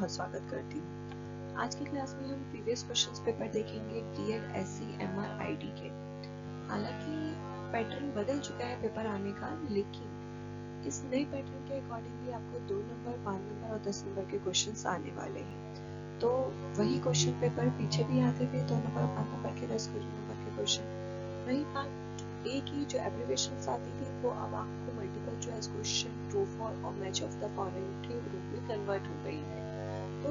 बहुत स्वागत करती हूँ। आज की क्लास में हम प्रीवियस क्वेश्चंस पेपर देखेंगे डीएड एससी एमआर आईडी के। हालांकि पैटर्न बदल चुका है पेपर आने का, लेकिन इस नए पैटर्न के अकॉर्डिंगली आपको 2 नंबर, 5 नंबर और 10 नंबर के क्वेश्चंस आने वाले हैं। तो वही क्वेश्चन पेपर पीछे भी आते थे, 2 नंबर, 5 नंबर के, 10 नंबर के क्वेश्चन। वही बात ए की जो एब्रिविएशंस आती थी वो अब आपको multiple choice question, true for और मैच ऑफ द फॉलोइंग के रूप में कन्वर्ट हो गई है। तो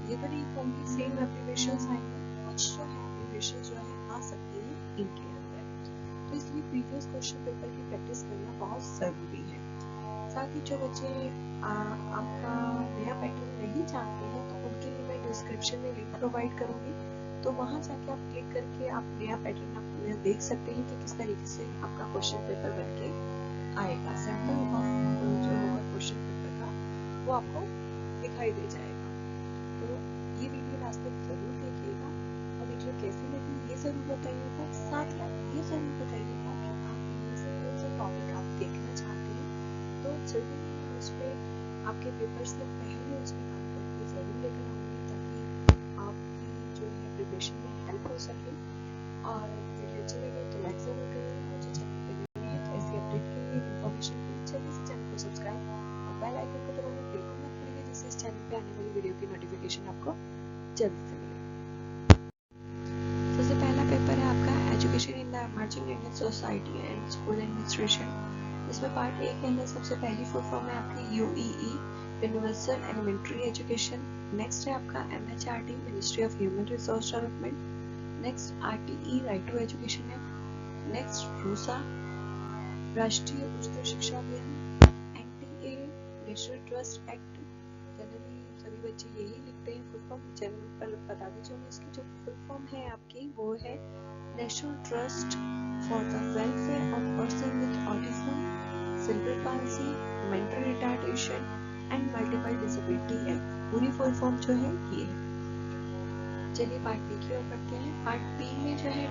ये तो नहीं कहूँगी सेम एब्रिविएशंस आएंगे, कुछ जो है एब्रिविएशंस जो है आ सकती है इनके अंदर। तो इसलिए प्रीवियस क्वेश्चन पेपर की प्रैक्टिस करना बहुत जरूरी है। साथ ही जो बच्चे आपका नया पैटर्न नहीं जानते हैं तो उनके लिए मैं डिस्क्रिप्शन में लिंक प्रोवाइड करूंगी, तो वहां जाके आप क्लिक करके आप नया पैटर्न आप देख सकते हैं कि किस तरीके से आपका क्वेश्चन पेपर बनके आएगा। सैंपल ऑफ जो होगा क्वेश्चन पेपर का वो आपको दिखाई दे जाएगा। तो ये वीडियो लास्ट तक जरूर देखिएगा और वीडियो कैसी लगी ये जरूर बताइएगा। साथ ही आप ये जरूर बताइएगा कि आप इनमें से कौन सा टॉपिक आप देखना चाहते हैं, तो जल्दी मैं उस पर आपके पेपर से पहले उस पर काम करके जरूर लेकर आऊंगी, ताकि आपकी जो है प्रिपरेशन में हेल्प हो सके। और वीडियो अच्छी लगे तो लाइक जरूर करिएगा, और जो चैनल पे नए हैं तो ऐसी अपडेट के लिए, इन्फॉर्मेशन के लिए जल्दी से चैनल को सब्सक्राइब और बेल आइकन को दबाना बिल्कुल मत भूलिएगा, जिससे इस चैनल पे आने वाली वीडियो की नोटिफिकेशन आपको जल्दी से मिले। सबसे पहला पेपर है आपका education in the emerging Indian society and school administration. इसमें पार्ट ए के अंदर सबसे पहली फुल फॉर्म है आपकी UEE, universal elementary education. Next है आपका MHRD, ministry of human resource development. Next RTE, right to education है। Next RUSA, Rashtriya Uchch Shiksha Abhiyan. NTA, national trust act. Generally सभी बच्चे यही लिखते हैं फुल फॉर्म, जनरल पर बता दीजिए। इसकी जो फुल फॉर्म है आपकी वो है national trust for the welfare of person with autism, silver palsy, mental retardation and multiple disability act. पूरी फुल फॉर्म जो है ये है। चलिए पार्ट बी की ओर बढ़ते हैं। पार्ट बी में जो है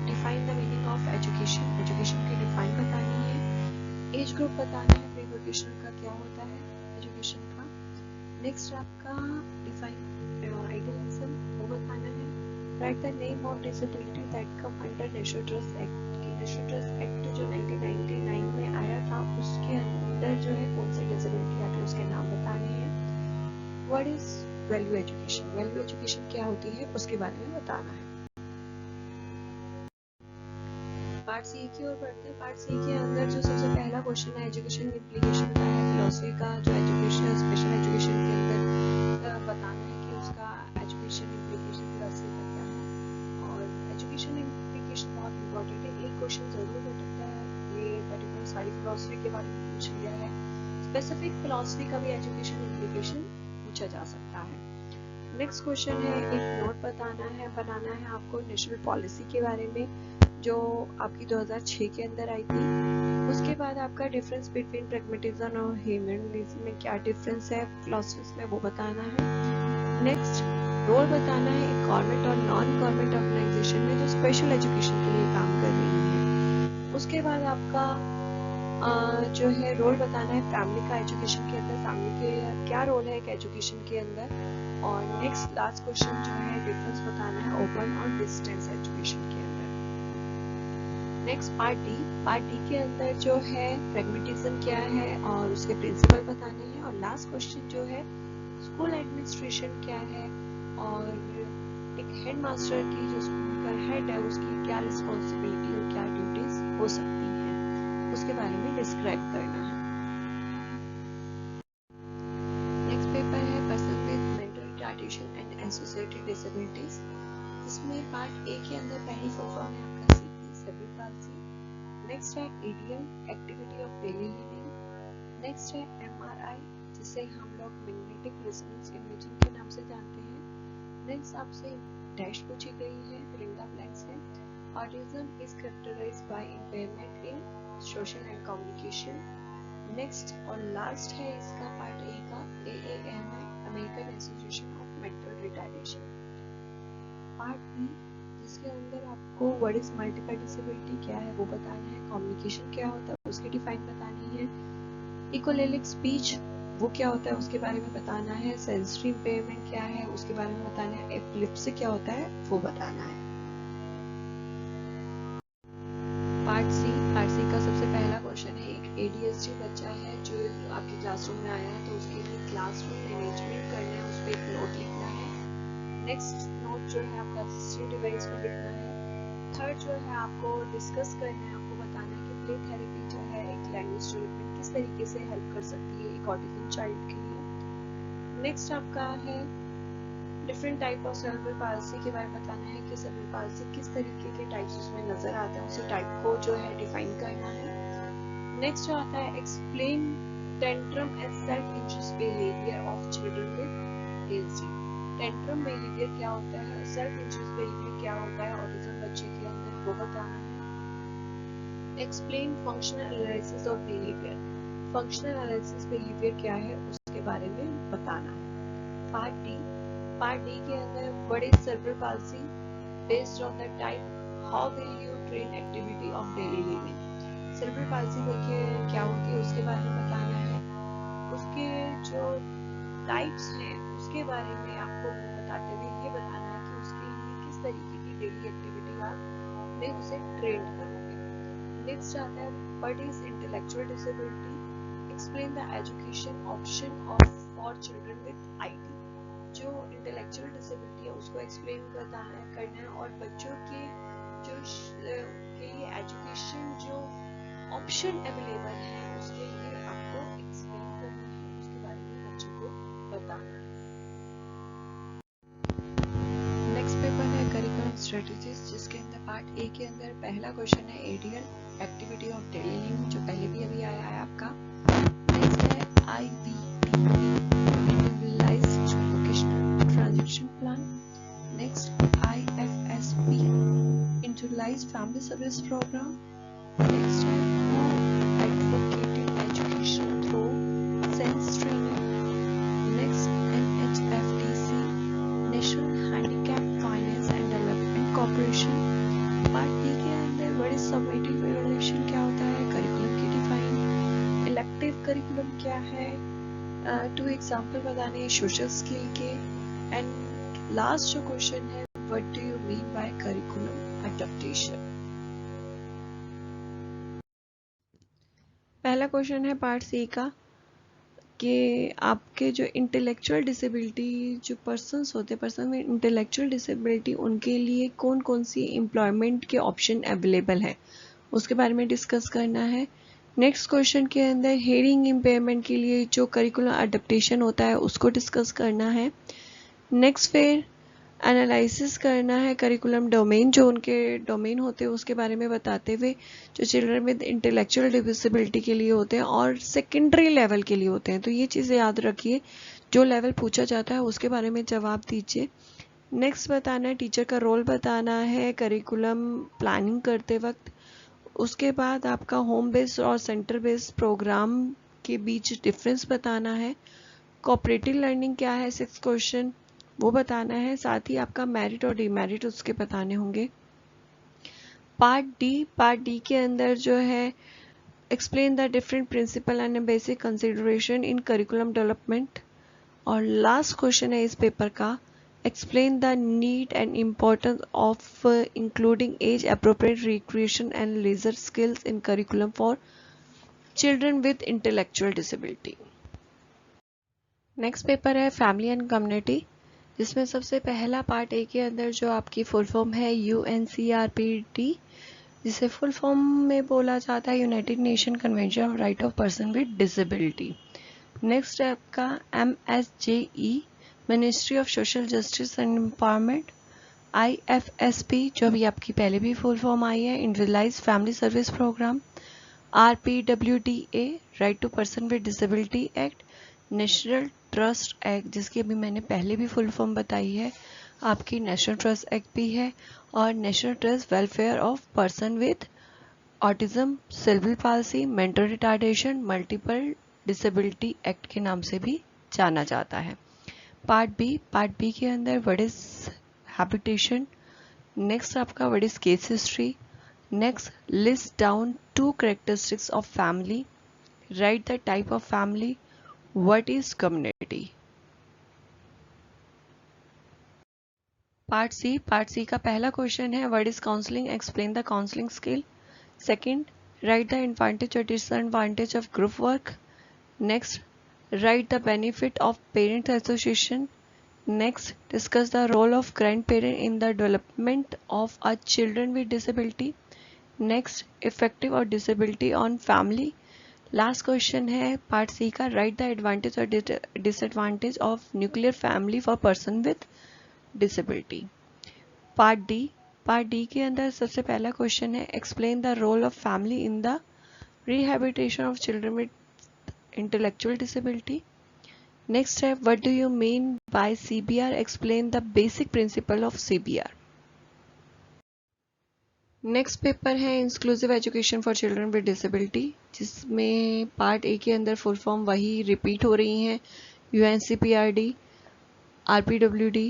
define the meaning of education. Education की डिफाइन बतानी है, एज ग्रुप बताना है, प्री वोकेशनल का क्या होता है एजुकेशन का। नेक्स्ट आपका डिफाइन आइडियलिज्म वो बताना है। Write the name of disability that come under national trust act. National trust act जो 1999 में आया था उसके अंदर जो है कौन सी डिसेबिलिटी आती है उसके नाम बताने हैं। What is value education, value education क्या होती है उसके बारे में बताना है। पार्ट सी की ओर बढ़ते हैं। पार्ट सी के अंदर जो सबसे पहला क्वेश्चन है एजुकेशन इम्प्लीकेशन का है, फिलोसफी का। जो एजुकेशन स्पेशल एजुकेशन के अंदर बताना है कि उसका एजुकेशन इम्प्लीकेशन फिलोसफी का क्या है। और एजुकेशन इम्प्लीकेशन बहुत इंपॉर्टेंट है, एक क्वेश्चन जरूर हो सकता है ये पर्टिकुलर सारी फिलोसफी के बारे में पूछ लिया है, स्पेसिफिक फिलोसफी का भी एजुकेशन इम्प्लीकेशन पूछा जा सकता है। नेक्स्ट क्वेश्चन है एक नोट बनाना है आपको नेशनल पॉलिसी के बारे में जो आपकी 2006 के अंदर आई थी। उसके बाद आपका डिफरेंस बिटवीन प्रैग्मेटिज्म और ह्यूमनिज्म में क्या डिफरेंस है फिलॉसफीज में वो बताना है। नेक्स्ट रोल बताना है एक गवर्नमेंट और नॉन गवर्नमेंट ऑर्गेनाइजेशन में जो स्पेशल एजुकेशन के लिए काम कर रही है। उसके बाद आपका जो है रोल बताना है फैमिली का एजुकेशन के अंदर, फैमिली के क्या रोल है एक एजुकेशन के अंदर। और नेक्स्ट लास्ट क्वेश्चन जो है डिफरेंस बताना है ओपन और डिस्टेंस एजुकेशन के अंदर। नेक्स्ट पार्ट डी के अंदर जो है प्रैग्मेटिज्म क्या है और उसके प्रिंसिपल बताने हैं। और लास्ट क्वेश्चन जो है स्कूल एडमिनिस्ट्रेशन क्या है और एक हेड मास्टर की जो स्कूल का हेड है उसकी क्या रिस्पॉन्सिबिलिटी और क्या ड्यूटीज हो सकती है उसके बारे में डिस्क्राइब करना है। नेक्स्ट पेपर है person with mental retardation and associated disabilities. इसमें पार्ट ए के अंदर पहली फुल फॉर्म है आपका सीपी, सेरेब्रल पाल्सी। नेक्स्ट है EDM, activity of daily living. Next है एमआरआई जिसे हम लोग मैग्नेटिक रेजोनेंस इमेजिंग के नाम से जानते हैं। नेक्स्ट आपसे डैश पूछी गई है, फिलिंग द ब्लैंक्स है। Autism is characterised by impairment in social and communication. Next और लास्ट है इसका पार्ट ए का AAM है, American association of mental retardation. Part B जिसके अंदर आपको व्हाट इज मल्टीपल डिसेबिलिटी क्या है वो बताना है, कम्युनिकेशन क्या होता है उसकी डिफाइन बतानी है, इक्विलेलिक स्पीच वो क्या होता है उसके बारे में बताना है। सेंसरी इम्पेयरमेंट क्या है उसके बारे में बताना है। एपिलेप्सी क्या होता है वो बताना है। पार्ट सी का सबसे पहला क्वेश्चन है, एक ADHD बच्चा है जो आपके क्लासरूम में आया है, तो उसके लिए क्लासरूम मैनेजमेंट करना है, उस पर एक नोट लिखना है। नेक्स्ट नोट जो है आपका असिस्टिव डिवाइस में लिखना है। थर्ड जो है आपको डिस्कस करना है, आपको बताना है कि प्ले थेरेपी जो है एक लैंग्वेज डेवलपमेंट किस तरीके से हेल्प कर सकती है एक ऑटिज्म चाइल्ड के लिए। नेक्स्ट आपका है different type of cerebral palsy के बारे में बताना है कि सेरेब्रल पाल्सी किस तरीके के टाइप्स उसमें नजर आते हैं, उसी टाइप को जो है डिफाइन करना है। नेक्स्ट जो आता है explain tantrum and self interest behaviour of children with ASD। Tantrum behaviour क्या होता है और सेल्फ इंटरेस्ट बिहेवियर क्या होता है ऑटिज्म बच्चे के अंदर, वो बताना है। Explain functional analysis of behaviour. Functional analysis behaviour क्या है उसके बारे में बताना है। पार्ट डी के अंदर what is cerebral palsy based on the type how will you train activity of daily living. Cerebral palsy देखिए क्या होती है उसके बारे में बताना है। उसके जो टाइप्स हैं उसके बारे में आपको बताते हुए ये बताना है कि उसके लिए किस तरीके की डेली एक्टिविटी आप में उसे ट्रेन करोगे। नेक्स्ट आता है what is intellectual disability. Explain the education option of for children with ID। जो इंटेलेक्चुअल डिसेबिलिटी है उसको एक्सप्लेन करना है और बच्चों के जो के लिए एजुकेशन जो ऑप्शन अवेलेबल है उसके लिए आपको एक्सप्लेन करना है, उसके बारे में बच्चों को बताना है। नेक्स्ट पेपर है करिकुलम स्ट्रेटजीज, जिसके अंदर पार्ट ए के अंदर पहला क्वेश्चन है ADL activity of daily living, जो पहले भी अभी आया है आपका। नेक्स्ट है IVTP individualised vocational transition plan. Next IFSP individualised family service programme. Next है advocated education through sense training. Next NHFDC National Handicap Finance and Development Corporation. Part D के अंदर what is summative evaluation क्या होता है, curriculum की define, elective curriculum क्या है, 2 example बताने हैं सोशल स्किल के, एंड लास्ट जो क्वेश्चन है what do you mean bye curriculum adaptation. पहला क्वेश्चन है पार्ट सी का कि आपके जो इंटेलेक्चुअल डिसेबिलिटी जो पर्सन्स होते हैं, पर्सन में इंटेलेक्चुअल डिसेबिलिटी, उनके लिए कौन कौन सी एम्प्लॉयमेंट के ऑप्शन अवेलेबल हैं उसके बारे में डिस्कस करना है। नेक्स्ट क्वेश्चन के अंदर हियरिंग इम्पेयरमेंट के लिए जो करिकुलम अडेप्टेशन होता है उसको डिस्कस करना है। नेक्स्ट फिर एनालिसिस करना है करिकुलम डोमेन, जो उनके डोमेन होते हैं उसके बारे में बताते हुए, जो चिल्ड्रन विद इंटेलेक्चुअल डिसेबिलिटी के लिए होते हैं और सेकेंडरी लेवल के लिए होते हैं। तो ये चीज़ें याद रखिए, जो लेवल पूछा जाता है उसके बारे में जवाब दीजिए। नेक्स्ट बताना है टीचर का रोल बताना है करिकुलम प्लानिंग करते वक्त। उसके बाद आपका होम बेस्ड और सेंटर बेस्ड प्रोग्राम के बीच डिफरेंस बताना है। कोऑपरेटिव लर्निंग क्या है 6 क्वेश्चन वो बताना है, साथ ही आपका मेरिट और डिमेरिट उसके बताने होंगे। पार्ट डी के अंदर जो है explain the different principle and basic consideration in curriculum development. और लास्ट क्वेश्चन है इस पेपर का, explain the need and importance of including age-appropriate recreation and leisure skills in curriculum for children with intellectual disability. Next paper है family and community, जिसमें सबसे पहला part A के अंदर जो आपकी फुल फॉर्म है UNCRPD, जिसे फुल फॉर्म में बोला जाता है United nation convention of right of person with disability. Next है आपका MSJE ministry of social justice and empowerment. IFSP जो अभी आपकी पहले भी फुल फॉर्म आई है individualised family service programme. RPWDA right to person with disability act. National trust act जिसकी अभी मैंने पहले भी फुल फॉर्म बताई है, आपकी नेशनल ट्रस्ट एक्ट भी है, और national trust welfare of person with autism, cerebral palsy, mental retardation, multiple disability act के नाम से भी जाना जाता है। पार्ट बी के अंदर व्हाट इज हैबिटेशन। नेक्स्ट आपका what is case history. Next list down 2 characteristics of family, write the type of family, what is community. Part C का पहला क्वेश्चन है what is counselling, explain the counselling skill. Second, write the advantage और disadvantage of group work. Next, write the benefit of parent association. Next, discuss the role of grandparent in the development of our children with disability. Next, effective or disability on family. Last question है part C का, write the advantage or disadvantage of nuclear family for person with disability. Part D के अंदर सबसे पहला question है explain the role of family in the rehabilitation of children with intellectual disability. Next है what do you mean by CBR, explain the basic principle of CBR. Next paper है inclusive education for children with disability, जिसमें part A के अंदर full form वही repeat हो रही हैं, UNCPRD, RPWD,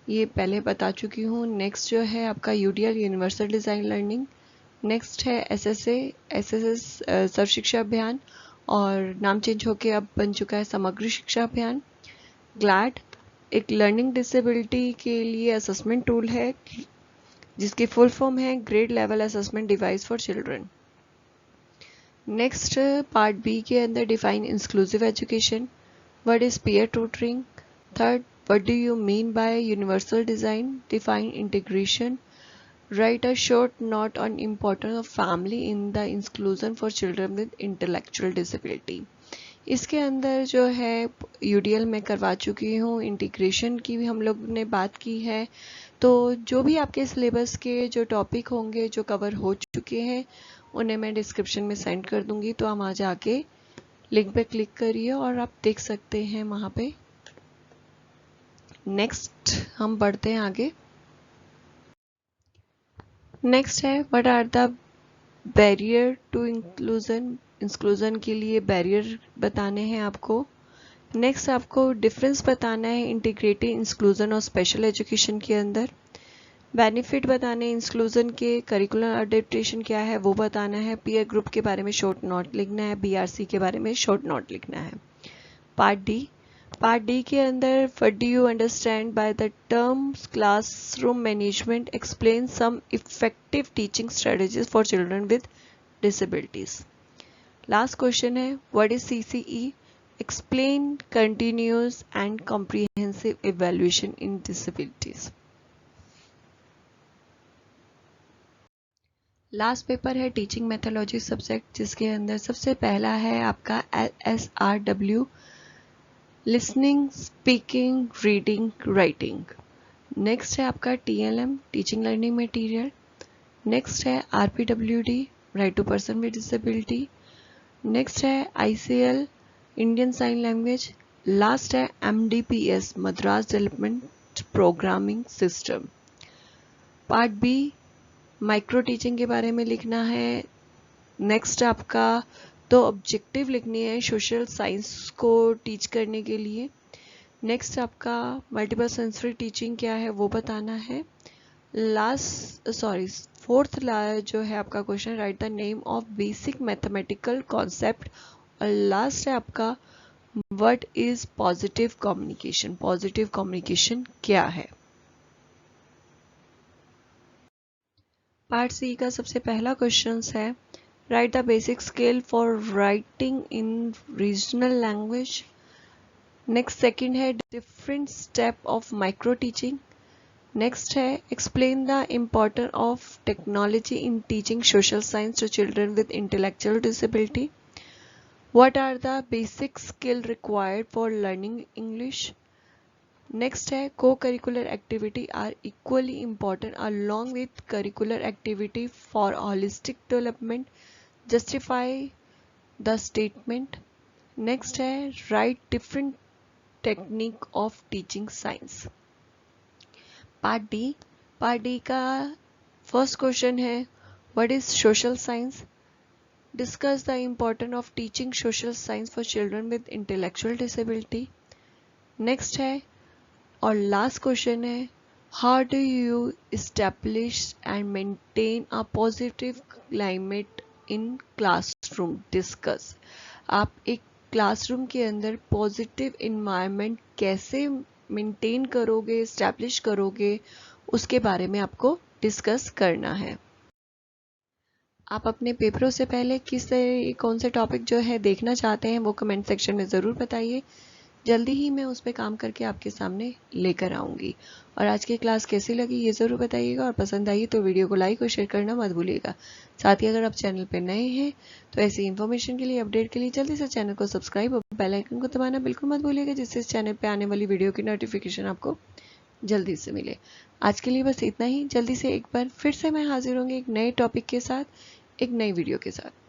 ये पहले बता चुकी हूँ। नेक्स्ट जो है आपका UDL universal design learning. Next है SSS सर्व शिक्षा अभियान, और नाम चेंज होके अब बन चुका है समग्र शिक्षा अभियान। ग्लैड एक लर्निंग डिसेबिलिटी के लिए असेसमेंट टूल है, जिसकी फुल फॉर्म है grade level assessment device for children. Next part B के अंदर define inclusive education, what is peer tutoring. Third, what do you mean by universal design, define integration, write a short note on importance of family in the inclusion for children with intellectual disability. इसके अंदर जो है UDL में करवा चुकी हूँ, integration की भी हम लोग ने बात की है। तो जो भी आपके सिलेबस के जो टॉपिक होंगे जो कवर हो चुके हैं उन्हें मैं डिस्क्रिप्शन में सेंड कर दूंगी, तो आप वहाँ जाके लिंक पे क्लिक करिए और आप देख सकते हैं वहाँ पे। नेक्स्ट हम बढ़ते हैं आगे। नेक्स्ट है what are the barrier to inclusion के लिए बैरियर बताने हैं आपको। नेक्स्ट आपको डिफरेंस बताना है इंटीग्रेटेड इंक्लूजन और स्पेशल एजुकेशन के अंदर। बेनिफिट बताने इंक्लूजन के, करिकुलर अडेप्टेशन क्या है वो बताना है, पीयर ग्रुप के बारे में शॉर्ट नोट लिखना है, BRC के बारे में शॉर्ट नोट लिखना है। पार्ट डी के अंदर what do you understand by the terms classroom management, explain some effective teaching strategies for children with disabilities. Last question है what is CCE, explain continuous and comprehensive evaluation in disabilities. Last paper है teaching methodology subject, जिसके अंदर सबसे पहला है आपका LSRW, listening, speaking, reading, writing. Next है आपका TLM, teaching learning material. Next है RPWD, right to person with disability. Next है ICL, Indian sign language. Last है MDPS, Madras development programming system. Part B micro teaching के बारे में लिखना है। नेक्स्ट आपका तो ऑब्जेक्टिव लिखनी है सोशल साइंस को टीच करने के लिए। नेक्स्ट आपका मल्टीपल सेंसरी टीचिंग क्या है वो बताना है। फोर्थ जो है आपका question, write the name of basic mathematical concept. और लास्ट है आपका what is positive communication, positive communication क्या है। पार्ट सी का सबसे पहला क्वेश्चन है write the basic skill for writing in regional language. Next second है different step of micro teaching. Next है explain the importance of technology in teaching social science to children with intellectual disability. What are the basic skill required for learning English. Next है co-curricular activity are equally important along with curricular activity for holistic development, justify the statement. Next है write different technique of teaching science. Part D का first question है what is social science, discuss the importance of teaching social science for children with intellectual disability. Next है और last question है how do you establish and maintain a positive climate in classroom, discuss. आप एक classroom के अंदर positive environment कैसे maintain करोगे, establish करोगे, उसके बारे में आपको डिस्कस करना है। आप अपने पेपरों से पहले कौन से टॉपिक जो है देखना चाहते हैं वो कमेंट सेक्शन में ज़रूर बताइए। जल्दी ही मैं उस पर काम करके आपके सामने लेकर आऊँगी। और आज की क्लास कैसी लगी ये ज़रूर बताइएगा, और पसंद आई तो वीडियो को लाइक और शेयर करना मत भूलिएगा। साथ ही अगर आप चैनल पर नए हैं तो ऐसी इन्फॉर्मेशन के लिए, अपडेट के लिए जल्दी से चैनल को सब्सक्राइब और बेल आइकन को दबाना बिल्कुल मत भूलिएगा, जिससे इस चैनल पर आने वाली वीडियो की नोटिफिकेशन आपको जल्दी से मिले। आज के लिए बस इतना ही। जल्दी से एक बार फिर से मैं हाजिर होंगी एक नए टॉपिक के साथ, एक नई वीडियो के साथ।